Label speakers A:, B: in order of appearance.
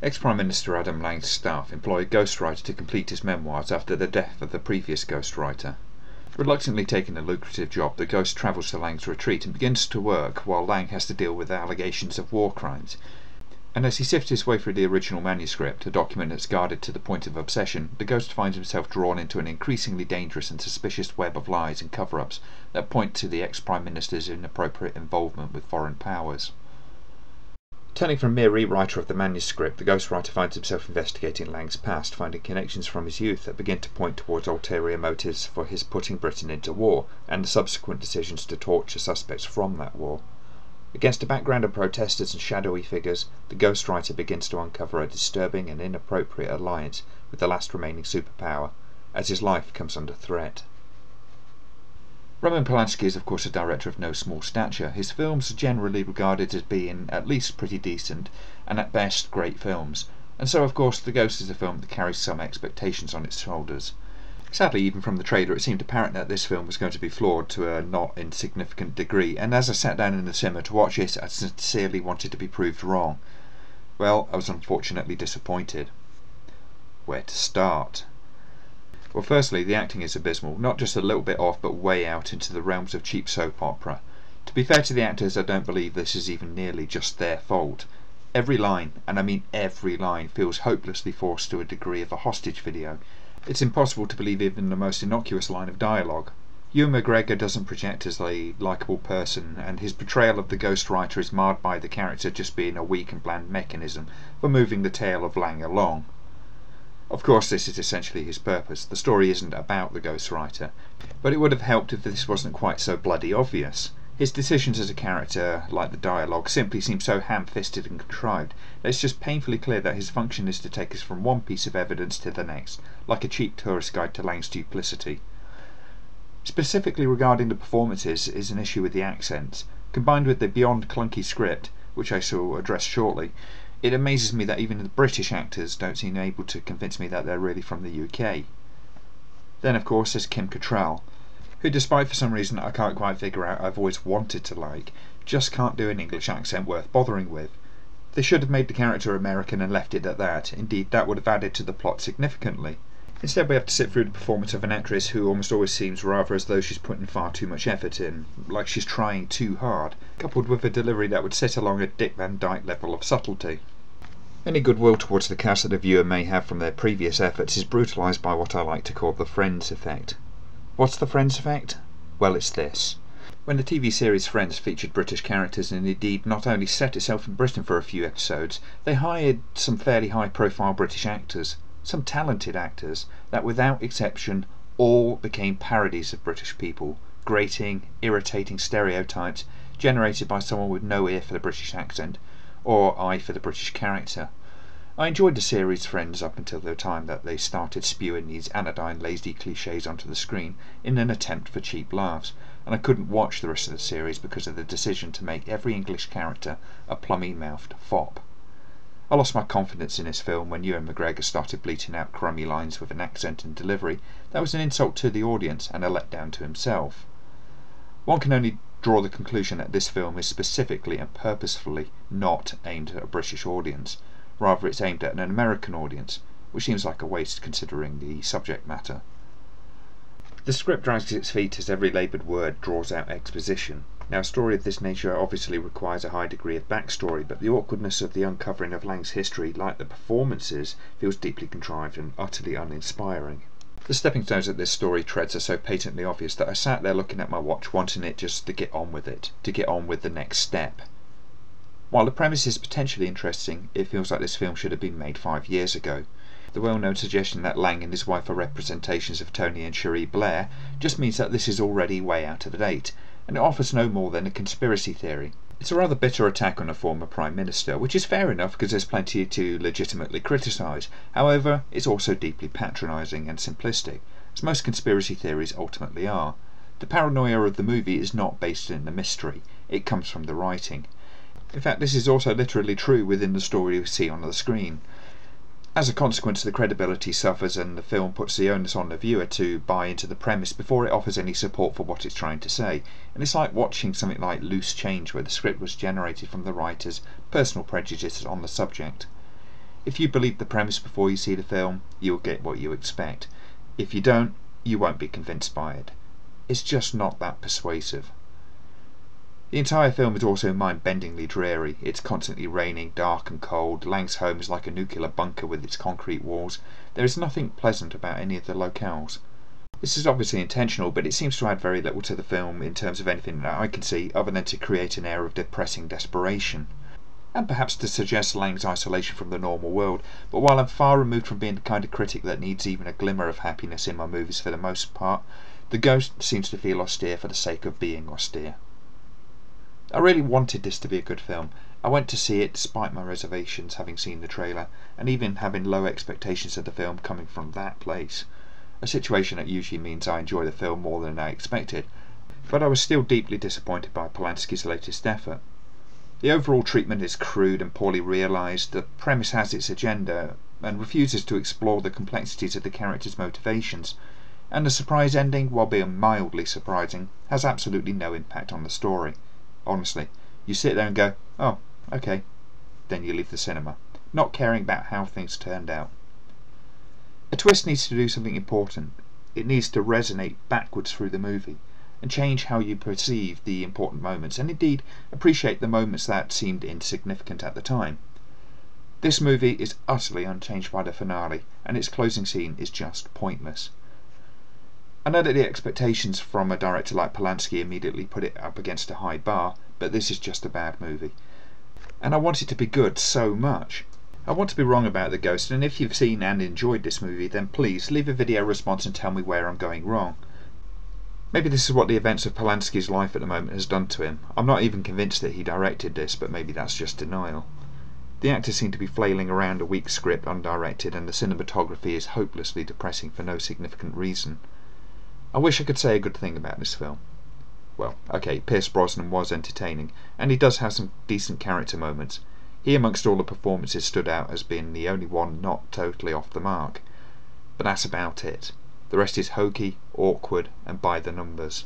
A: Ex-Prime Minister Adam Lang's staff employ a ghostwriter to complete his memoirs after the death of the previous ghostwriter. Reluctantly taking a lucrative job, the ghost travels to Lang's retreat and begins to work while Lang has to deal with allegations of war crimes. And as he sifts his way through the original manuscript, a document that's guarded to the point of obsession, the ghost finds himself drawn into an increasingly dangerous and suspicious web of lies and cover-ups that point to the ex-Prime Minister's inappropriate involvement with foreign powers. Turning from mere rewriter of the manuscript, the ghostwriter finds himself investigating Lang's past, finding connections from his youth that begin to point towards ulterior motives for his putting Britain into war, and the subsequent decisions to torture suspects from that war. Against a background of protesters and shadowy figures, the ghostwriter begins to uncover a disturbing and inappropriate alliance with the last remaining superpower, as his life comes under threat. Roman Polanski is of course a director of no small stature. His films are generally regarded as being at least pretty decent, and at best great films, and so of course The Ghost is a film that carries some expectations on its shoulders. Sadly, even from the trailer it seemed apparent that this film was going to be flawed to a not insignificant degree, and as I sat down in the cinema to watch it, I sincerely wanted to be proved wrong. Well, I was unfortunately disappointed. Where to start? Well, firstly, the acting is abysmal, not just a little bit off, but way out into the realms of cheap soap opera. To be fair to the actors, I don't believe this is even nearly just their fault. Every line, and I mean every line, feels hopelessly forced to a degree of a hostage video. It's impossible to believe even the most innocuous line of dialogue. Ewan McGregor doesn't project as a likeable person, and his portrayal of the ghostwriter is marred by the character just being a weak and bland mechanism for moving the tale of Lang along. Of course, this is essentially his purpose. The story isn't about the ghostwriter, but it would have helped if this wasn't quite so bloody obvious. His decisions as a character, like the dialogue, simply seem so ham-fisted and contrived that it's just painfully clear that his function is to take us from one piece of evidence to the next, like a cheap tourist guide to Lang's duplicity. Specifically regarding the performances is an issue with the accents. Combined with the beyond clunky script, which I shall address shortly, it amazes me that even the British actors don't seem able to convince me that they're really from the UK. Then of course there's Kim Cattrall, who, despite for some reason I can't quite figure out, I've always wanted to like, just can't do an English accent worth bothering with. They should have made the character American and left it at that. Indeed, that would have added to the plot significantly. Instead we have to sit through the performance of an actress who almost always seems rather as though she's putting far too much effort in, like she's trying too hard, coupled with a delivery that would sit along a Dick Van Dyke level of subtlety. Any goodwill towards the cast that the viewer may have from their previous efforts is brutalised by what I like to call the Friends effect. What's the Friends effect? Well, it's this. When the TV series Friends featured British characters and indeed not only set itself in Britain for a few episodes, they hired some fairly high-profile British actors, some talented actors, that without exception all became parodies of British people, grating, irritating stereotypes generated by someone with no ear for the British accent, or eye for the British character. I enjoyed the series Friends up until the time that they started spewing these anodyne lazy cliches onto the screen in an attempt for cheap laughs, and I couldn't watch the rest of the series because of the decision to make every English character a plummy-mouthed fop. I lost my confidence in this film when Ewan McGregor started bleating out crummy lines with an accent and delivery that was an insult to the audience and a letdown to himself. One can only draw the conclusion that this film is specifically and purposefully not aimed at a British audience. Rather, it's aimed at an American audience, which seems like a waste considering the subject matter. The script drags its feet as every laboured word draws out exposition. Now, a story of this nature obviously requires a high degree of backstory, but the awkwardness of the uncovering of Lang's history, like the performances, feels deeply contrived and utterly uninspiring. The stepping stones that this story treads are so patently obvious that I sat there looking at my watch, wanting it just to get on with it, to get on with the next step. While the premise is potentially interesting, it feels like this film should have been made 5 years ago. The well-known suggestion that Lang and his wife are representations of Tony and Cherie Blair just means that this is already way out of date, and it offers no more than a conspiracy theory. It's a rather bitter attack on a former Prime Minister, which is fair enough because there's plenty to legitimately criticise. However, it's also deeply patronising and simplistic, as most conspiracy theories ultimately are. The paranoia of the movie is not based in the mystery, it comes from the writing. In fact, this is also literally true within the story we see on the screen. As a consequence, the credibility suffers and the film puts the onus on the viewer to buy into the premise before it offers any support for what it's trying to say, and it's like watching something like Loose Change, where the script was generated from the writer's personal prejudices on the subject. If you believe the premise before you see the film, you'll get what you expect. If you don't, you won't be convinced by it. It's just not that persuasive. The entire film is also mind-bendingly dreary. It's constantly raining, dark and cold. Lang's home is like a nuclear bunker with its concrete walls. There is nothing pleasant about any of the locales. This is obviously intentional, but it seems to add very little to the film in terms of anything that I can see, other than to create an air of depressing desperation, and perhaps to suggest Lang's isolation from the normal world. But while I'm far removed from being the kind of critic that needs even a glimmer of happiness in my movies for the most part, The Ghost seems to feel austere for the sake of being austere. I really wanted this to be a good film. I went to see it despite my reservations, having seen the trailer, and even having low expectations of the film coming from that place. A situation that usually means I enjoy the film more than I expected, but I was still deeply disappointed by Polanski's latest effort. The overall treatment is crude and poorly realised, the premise has its agenda, and refuses to explore the complexities of the characters' motivations, and the surprise ending, while being mildly surprising, has absolutely no impact on the story. Honestly, you sit there and go, oh, okay, then you leave the cinema, not caring about how things turned out. A twist needs to do something important. It needs to resonate backwards through the movie, and change how you perceive the important moments, and indeed appreciate the moments that seemed insignificant at the time. This movie is utterly unchanged by the finale, and its closing scene is just pointless. I know that the expectations from a director like Polanski immediately put it up against a high bar, but this is just a bad movie. And I want it to be good so much. I want to be wrong about The Ghost, and if you've seen and enjoyed this movie, then please leave a video response and tell me where I'm going wrong. Maybe this is what the events of Polanski's life at the moment has done to him. I'm not even convinced that he directed this, but maybe that's just denial. The actors seem to be flailing around a weak script undirected, and the cinematography is hopelessly depressing for no significant reason. I wish I could say a good thing about this film. Well, okay, Pierce Brosnan was entertaining, and he does have some decent character moments. He amongst all the performances stood out as being the only one not totally off the mark. But that's about it. The rest is hokey, awkward, and by the numbers.